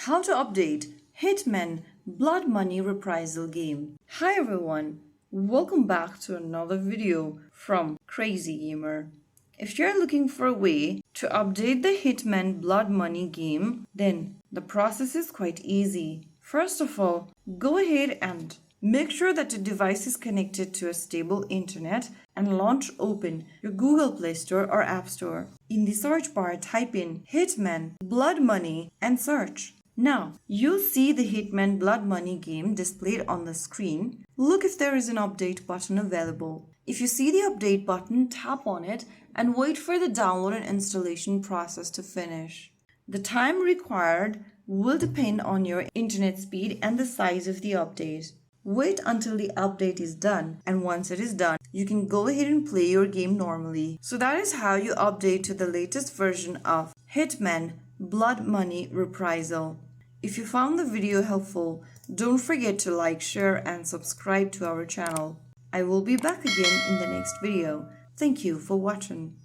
How to update Hitman Blood Money Reprisal game. Hi everyone, welcome back to another video from Crazy Gamer. If you're looking for a way to update the Hitman Blood Money game, then the process is quite easy. First of all, go ahead and make sure that your device is connected to a stable internet and launch open your Google Play Store or App Store. In the search bar, type in Hitman Blood Money and search. Now, you'll see the Hitman Blood Money game displayed on the screen. Look if there is an update button available. If you see the update button, tap on it and wait for the download and installation process to finish. The time required will depend on your internet speed and the size of the update. Wait until the update is done, and once it is done, you can go ahead and play your game normally. So that is how you update to the latest version of Hitman Blood Money Reprisal. If you found the video helpful, don't forget to like, share and subscribe to our channel. I will be back again in the next video. Thank you for watching.